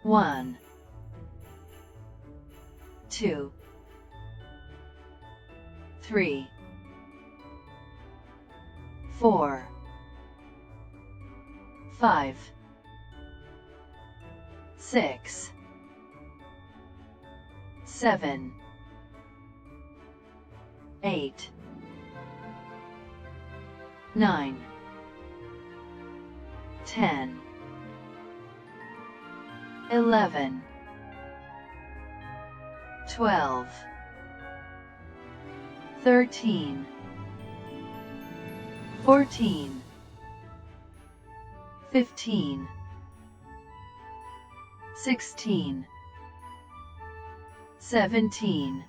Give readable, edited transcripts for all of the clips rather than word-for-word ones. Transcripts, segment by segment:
1, 2, 3, 4, 5, 6, 7, 8, 9, 10, 11, 12, 13, 14, 15, 16, 17,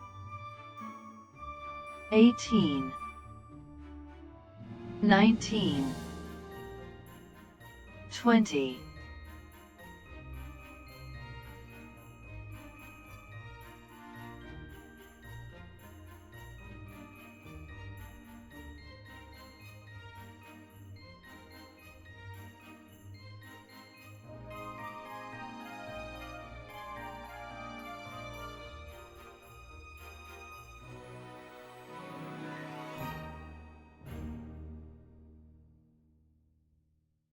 18, 19, 20,